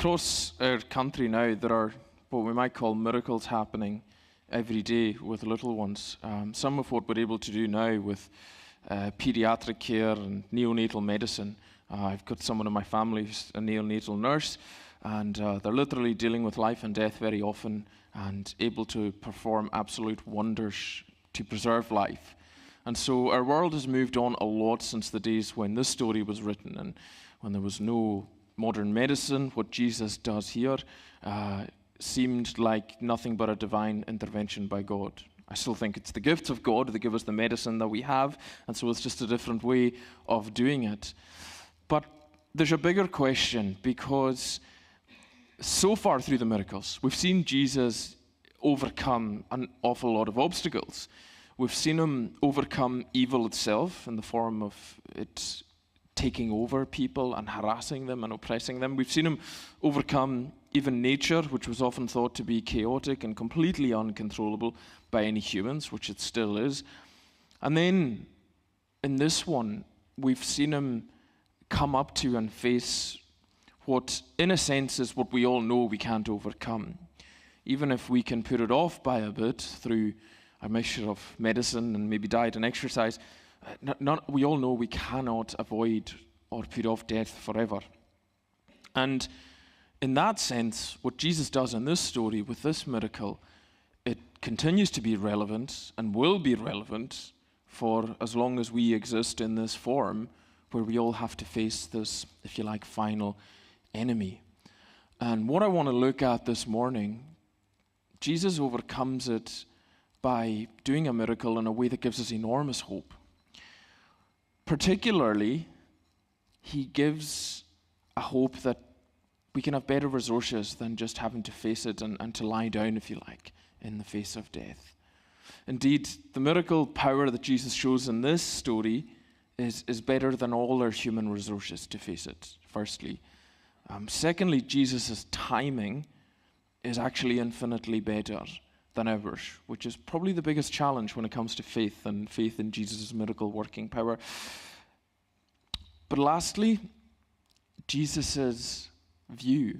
Across our country now, there are what we might call miracles happening every day with little ones. Some of what we're able to do now with pediatric care and neonatal medicine. I've got someone in my family who's a neonatal nurse, and they're literally dealing with life and death very often and able to perform absolute wonders to preserve life. And so our world has moved on a lot since the days when this story was written and when there was no modern medicine. What Jesus does here seemed like nothing but a divine intervention by God. I still think it's the gifts of God that give us the medicine that we have, and so it's just a different way of doing it. But there's a bigger question, because so far through the miracles, we've seen Jesus overcome an awful lot of obstacles. We've seen him overcome evil itself in the form of it taking over people and harassing them and oppressing them. We've seen him overcome even nature, which was often thought to be chaotic and completely uncontrollable by any humans, which it still is. And then in this one, we've seen him come up to and face what, in a sense, is what we all know we can't overcome. Even if we can put it off by a bit through a mixture of medicine and maybe diet and exercise, we all know we cannot avoid or put off death forever. And in that sense, what Jesus does in this story with this miracle, it continues to be relevant and will be relevant for as long as we exist in this form, where we all have to face this, if you like, final enemy. And what I want to look at this morning, Jesus overcomes it by doing a miracle in a way that gives us enormous hope. Particularly, he gives a hope that we can have better resources than just having to face it and to lie down, if you like, in the face of death. Indeed, the miracle power that Jesus shows in this story is better than all our human resources to face it, firstly. Secondly, Jesus' timing is actually infinitely better than ours, which is probably the biggest challenge when it comes to faith and faith in Jesus' miracle working power. But lastly, Jesus' view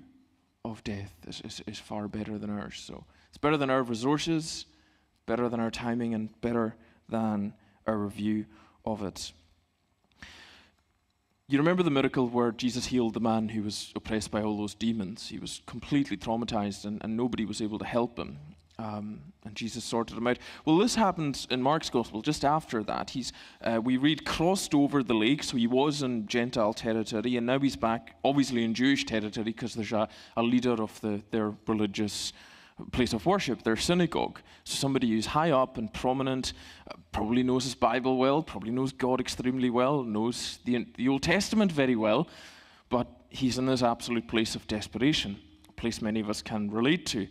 of death is far better than ours. So it's better than our resources, better than our timing, and better than our view of it. You remember the miracle where Jesus healed the man who was oppressed by all those demons? He was completely traumatized and nobody was able to help him. And Jesus sorted him out. Well, this happened in Mark's Gospel just after that. We read, crossed over the lake, so he was in Gentile territory, and now he's back, obviously in Jewish territory, because there's a leader of their religious place of worship, their synagogue. So somebody who's high up and prominent, probably knows his Bible well, probably knows God extremely well, knows the Old Testament very well, but he's in this absolute place of desperation, a place many of us can relate to.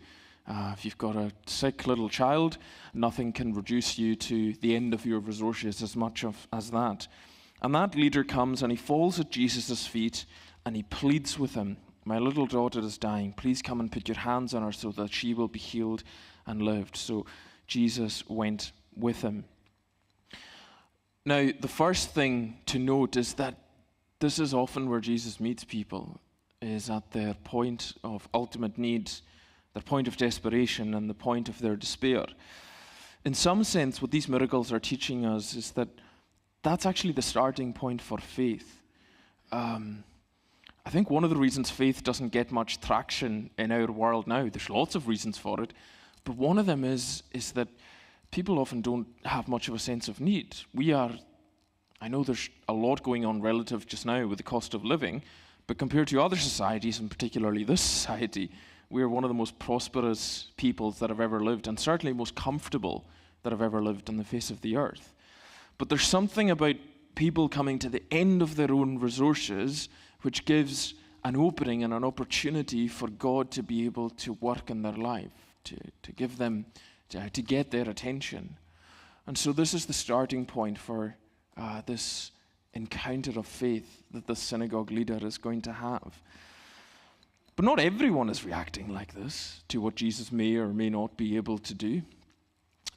If you've got a sick little child, nothing can reduce you to the end of your resources as much as that. And that leader comes and he falls at Jesus' feet and he pleads with him, "My little daughter is dying. Please come and put your hands on her so that she will be healed and lived." So Jesus went with him. Now, the first thing to note is that this is often where Jesus meets people, is at their point of ultimate need, their point of desperation, and the point of their despair. In some sense, what these miracles are teaching us is that that's actually the starting point for faith. I think one of the reasons faith doesn't get much traction in our world now, there's lots of reasons for it, but one of them is that people often don't have much of a sense of need. I know there's a lot going on relative just now with the cost of living, but compared to other societies, and particularly this society, we are one of the most prosperous peoples that have ever lived, and certainly most comfortable that have ever lived on the face of the earth. But there's something about people coming to the end of their own resources which gives an opening and an opportunity for God to be able to work in their life, to give them, to get their attention. And so this is the starting point for this encounter of faith that the synagogue leader is going to have. But not everyone is reacting like this to what Jesus may or may not be able to do.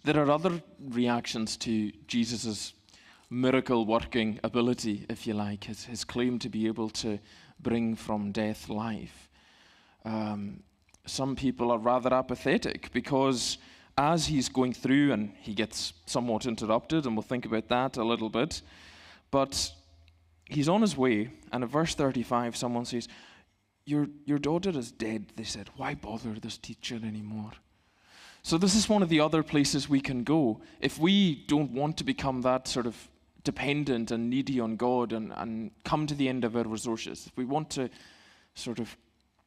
There are other reactions to Jesus' miracle-working ability, if you like, his claim to be able to bring from death life. Some people are rather apathetic because as he's going through, and he gets somewhat interrupted, and we'll think about that a little bit, but he's on his way, and at verse 35, someone says, your daughter is dead. They said, why bother this teacher anymore? So this is one of the other places we can go. If we don't want to become that sort of dependent and needy on God and come to the end of our resources, if we want to sort of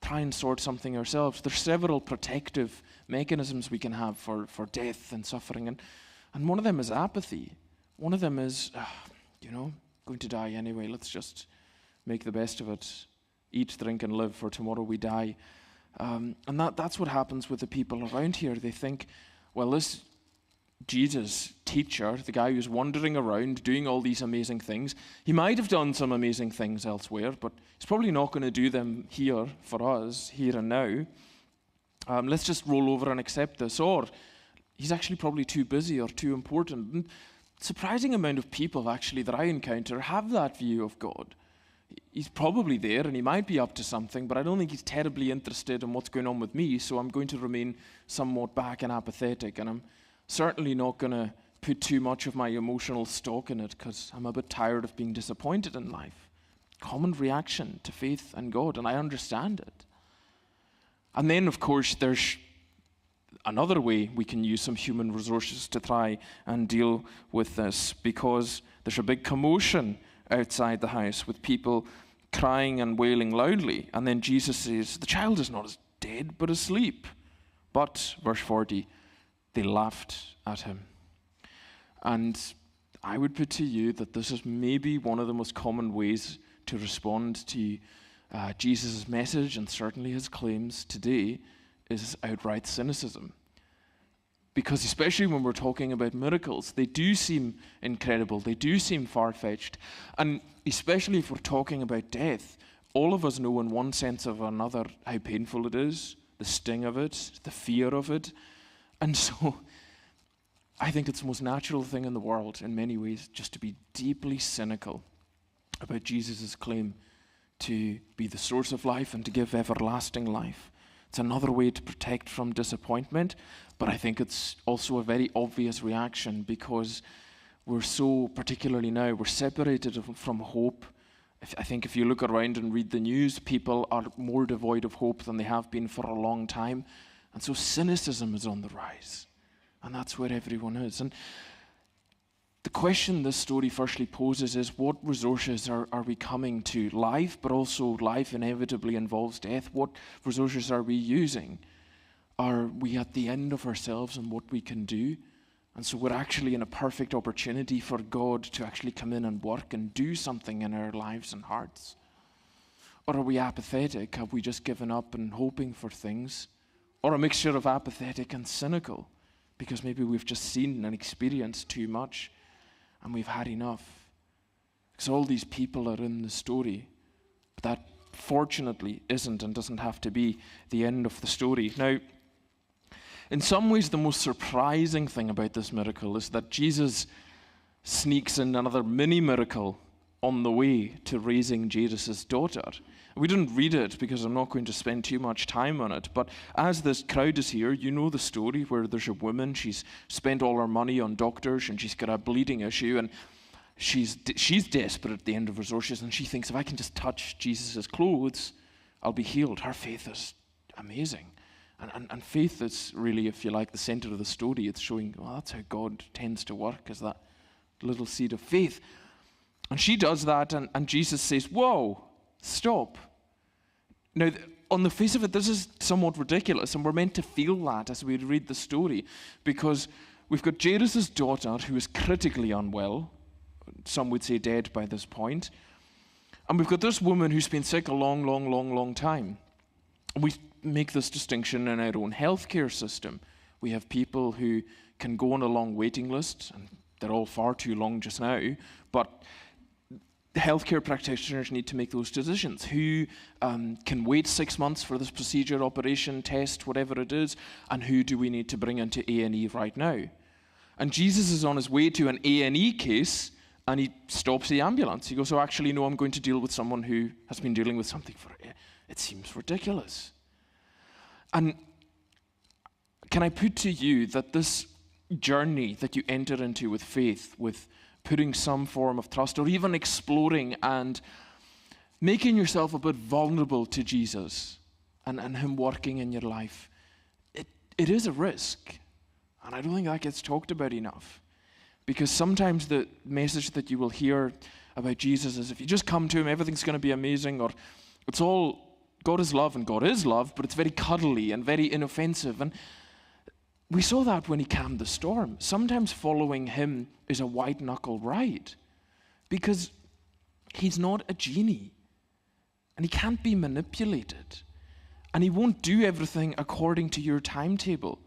try and sort something ourselves, there's several protective mechanisms we can have for death and suffering. And one of them is apathy. One of them is, going to die anyway, let's just make the best of it. Eat, drink, and live, for tomorrow we die. And that's what happens with the people around here. They think, well, this Jesus teacher, the guy who's wandering around doing all these amazing things, he might have done some amazing things elsewhere, but he's probably not going to do them here for us, here and now. Let's just roll over and accept this. Or he's actually probably too busy or too important. And surprising amount of people actually that I encounter have that view of God. He's probably there and he might be up to something, but I don't think he's terribly interested in what's going on with me, so I'm going to remain somewhat back and apathetic, and I'm certainly not going to put too much of my emotional stock in it because I'm a bit tired of being disappointed in life. Common reaction to faith and God, and I understand it. And then, of course, there's another way we can use some human resources to try and deal with this, because there's a big commotion outside the house with people crying and wailing loudly. And then Jesus says, the child is not dead, but asleep. But, verse 40, they laughed at him. And I would put to you that this is maybe one of the most common ways to respond to Jesus' message, and certainly his claims today, is outright cynicism. Because especially when we're talking about miracles, they do seem incredible, they do seem far-fetched. And especially if we're talking about death, all of us know in one sense or another how painful it is, the sting of it, the fear of it. And so I think it's the most natural thing in the world, in many ways, just to be deeply cynical about Jesus' claim to be the source of life and to give everlasting life. It's another way to protect from disappointment, but I think it's also a very obvious reaction because we're so, particularly now, we're separated from hope. I think if you look around and read the news, people are more devoid of hope than they have been for a long time. And so cynicism is on the rise. And that's where everyone is. And the question this story firstly poses is, what resources are we coming to? Life, but also life inevitably involves death. What resources are we using? Are we at the end of ourselves and what we can do? And so we're actually in a perfect opportunity for God to actually come in and work and do something in our lives and hearts. Or are we apathetic? Have we just given up and hoping for things? Or a mixture of apathetic and cynical, because maybe we've just seen and experienced too much and we've had enough. Because all these people are in the story, but that fortunately isn't and doesn't have to be the end of the story. Now, in some ways, the most surprising thing about this miracle is that Jesus sneaks in another mini miracle on the way to raising Jairus' daughter. We didn't read it because I'm not going to spend too much time on it, but as this crowd is here, you know the story where there's a woman, she's spent all her money on doctors and she's got a bleeding issue, and she's desperate at the end of resources, and she thinks, if I can just touch Jesus' clothes, I'll be healed. Her faith is amazing. And faith is really, if you like, the center of the story. It's showing, well, that's how God tends to work, is that little seed of faith. And she does that, and Jesus says, whoa, stop. Now, on the face of it, this is somewhat ridiculous, and we're meant to feel that as we read the story, because we've got Jairus' daughter, who is critically unwell, some would say dead by this point, and we've got this woman who's been sick a long time. And we make this distinction in our own healthcare system. We have people who can go on a long waiting list, and they're all far too long just now, but the healthcare practitioners need to make those decisions. Who can wait 6 months for this procedure, operation, test, whatever it is, and who do we need to bring into A&E right now? And Jesus is on his way to an A&E case, and he stops the ambulance. He goes, oh, actually, no, I'm going to deal with someone who has been dealing with something for it. It seems ridiculous. And can I put to you that this journey that you enter into with faith, with putting some form of trust, or even exploring and making yourself a bit vulnerable to Jesus and Him working in your life, it is a risk. And I don't think that gets talked about enough. Because sometimes the message that you will hear about Jesus is if you just come to Him, everything's going to be amazing, or it's all, God is love and God is love, but it's very cuddly and very inoffensive. And we saw that when He calmed the storm. Sometimes following Him is a white-knuckle ride because He's not a genie and He can't be manipulated and He won't do everything according to your timetable.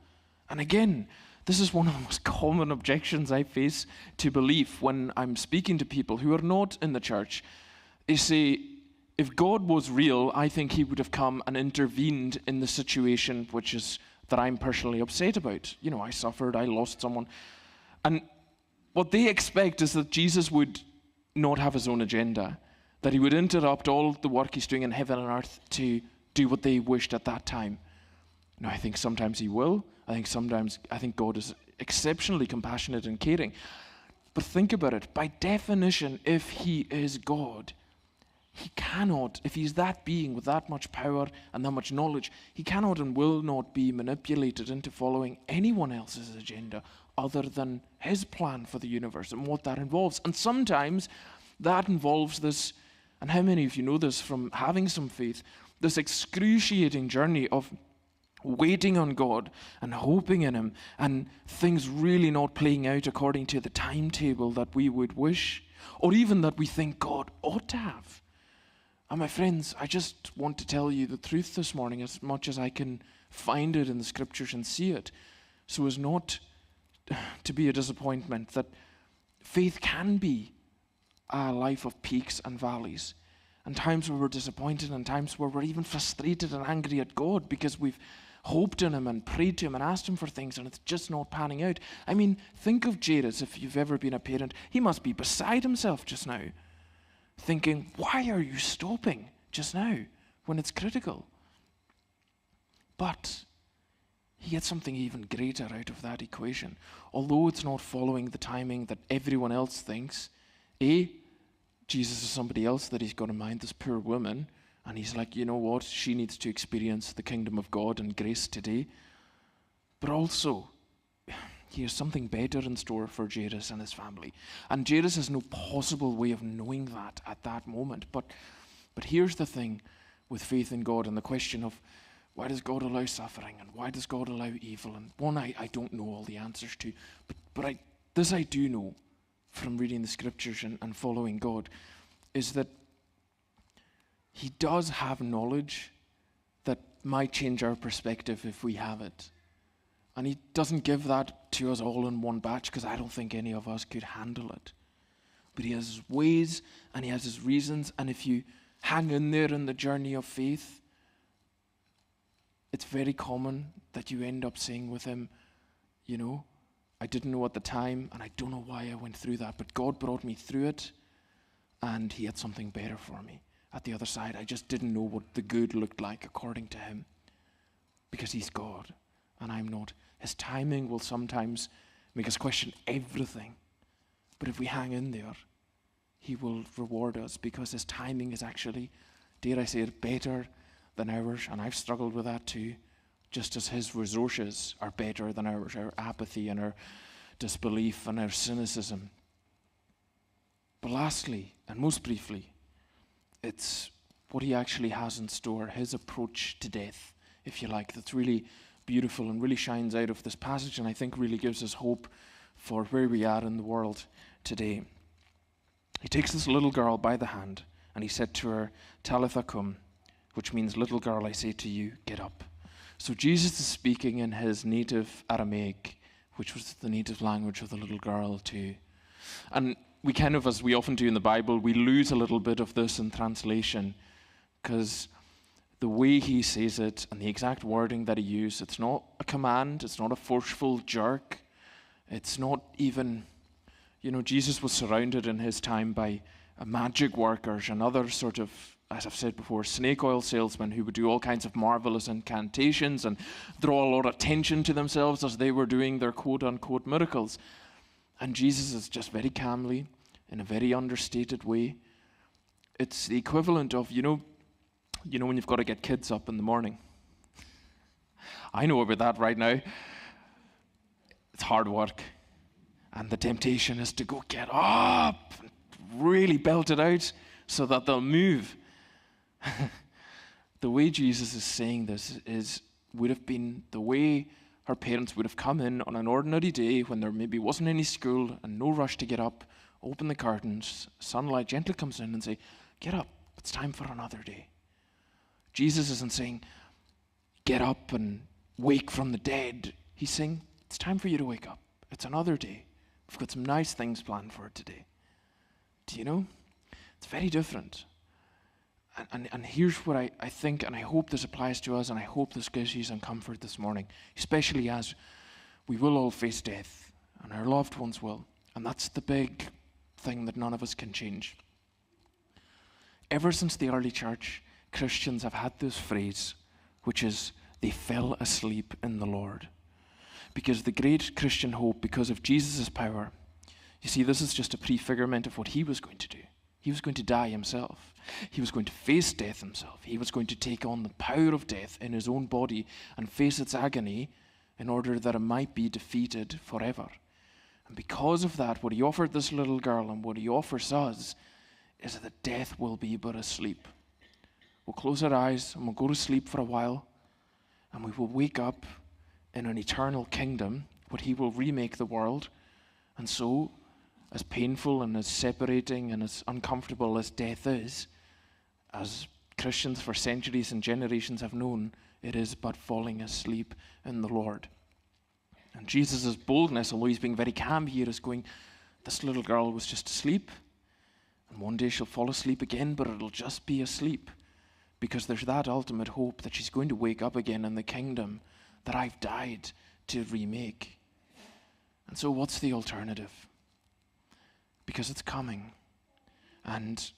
And again, this is one of the most common objections I face to belief when I'm speaking to people who are not in the church. They say, if God was real, I think He would have come and intervened in the situation that I'm personally upset about. You know, I suffered, I lost someone. And what they expect is that Jesus would not have His own agenda, that He would interrupt all the work He's doing in heaven and earth to do what they wished at that time. Now, I think sometimes He will. I think God is exceptionally compassionate and caring. But think about it. By definition, if He is God, He cannot, if He's that being with that much power and that much knowledge, He cannot and will not be manipulated into following anyone else's agenda other than His plan for the universe and what that involves. And sometimes that involves this, and how many of you know this from having some faith, this excruciating journey of waiting on God and hoping in Him and things really not playing out according to the timetable that we would wish or even that we think God ought to have. And my friends, I just want to tell you the truth this morning as much as I can find it in the Scriptures and see it, so as not to be a disappointment, that faith can be a life of peaks and valleys, and times where we're disappointed and times where we're even frustrated and angry at God because we've hoped in Him and prayed to Him and asked Him for things and it's just not panning out. I mean, think of Jairus, if you've ever been a parent. He must be beside himself just now, thinking, why are you stopping just now when it's critical? But he gets something even greater out of that equation. Although it's not following the timing that everyone else thinks, Jesus is somebody else that He's got in mind, this poor woman, and He's like, you know what, she needs to experience the kingdom of God and grace today. But also, He has something better in store for Jairus and his family. And Jairus has no possible way of knowing that at that moment. But here's the thing with faith in God and the question of why does God allow suffering and why does God allow evil? And one I don't know all the answers to, but this I do know from reading the Scriptures and following God, is that He does have knowledge that might change our perspective if we have it. And He doesn't give that to us all in one batch because I don't think any of us could handle it. But He has His ways and He has His reasons, and if you hang in there in the journey of faith, it's very common that you end up saying with Him, you know, I didn't know at the time and I don't know why I went through that, but God brought me through it and He had something better for me. At the other side, I just didn't know what the good looked like according to Him because He's God and I'm not. His timing will sometimes make us question everything, but if we hang in there, He will reward us because His timing is actually, dare I say it, better than ours, and I've struggled with that too, just as His resources are better than ours, our apathy and our disbelief and our cynicism. But lastly, and most briefly, it's what He actually has in store, His approach to death, if you like, that's really beautiful and really shines out of this passage and I think really gives us hope for where we are in the world today. He takes this little girl by the hand and He said to her, Talitha cum, which means, little girl, I say to you, get up. So Jesus is speaking in His native Aramaic, which was the native language of the little girl too. And we kind of, as we often do in the Bible, we lose a little bit of this in translation because the way He says it and the exact wording that He used, it's not a command, it's not a forceful jerk, it's not even, Jesus was surrounded in His time by magic workers and other sort of as I've said before, snake oil salesmen who would do all kinds of marvelous incantations and draw a lot of attention to themselves as they were doing their quote-unquote miracles. And Jesus is just very calmly, in a very understated way. It's the equivalent of, you know when you've got to get kids up in the morning. I know about that right now. It's hard work. And the temptation is to go get up, and really belt it out so that they'll move. The way Jesus is saying this would have been the way her parents would have come in on an ordinary day when there maybe wasn't any school and no rush to get up, open the curtains, sunlight gently comes in and say, get up, it's time for another day. Jesus isn't saying, get up and wake from the dead. He's saying, it's time for you to wake up. It's another day. We've got some nice things planned for today. Do you know? It's very different. And here's what I think, and I hope this applies to us, and I hope this gives you some comfort this morning, especially as we will all face death, and our loved ones will. And that's the big thing that none of us can change. Ever since the early church, Christians have had this phrase, which is, they fell asleep in the Lord. Because the great Christian hope, because of Jesus' power, you see, this is just a prefigurement of what he was going to do. He was going to die himself. He was going to face death himself. He was going to take on the power of death in his own body and face its agony in order that it might be defeated forever. And because of that, what he offered this little girl and what he offers us is that death will be but a sleep. We'll close our eyes and we'll go to sleep for a while, and we will wake up in an eternal kingdom where he will remake the world. And so, as painful and as separating and as uncomfortable as death is, as Christians for centuries and generations have known, it is but falling asleep in the Lord. And Jesus' boldness, although he's being very calm here, is going, this little girl was just asleep, and one day she'll fall asleep again, but it'll just be asleep, because there's that ultimate hope that she's going to wake up again in the kingdom that I've died to remake. And so what's the alternative? Because it's coming. And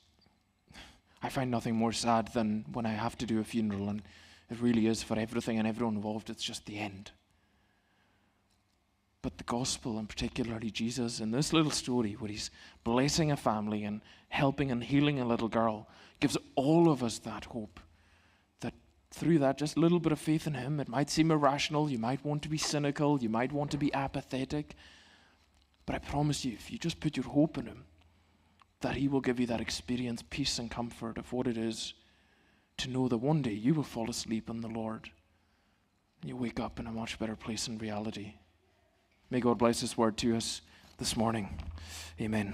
I find nothing more sad than when I have to do a funeral, and it really is, for everything and everyone involved, it's just the end. But the gospel, and particularly Jesus, in this little story where he's blessing a family and helping and healing a little girl, gives all of us that hope. That through that, just a little bit of faith in him, it might seem irrational, you might want to be cynical, you might want to be apathetic, but I promise you, if you just put your hope in him, that he will give you that experience, peace and comfort of what it is to know that one day you will fall asleep in the Lord and you wake up in a much better place in reality. May God bless his word to us this morning. Amen.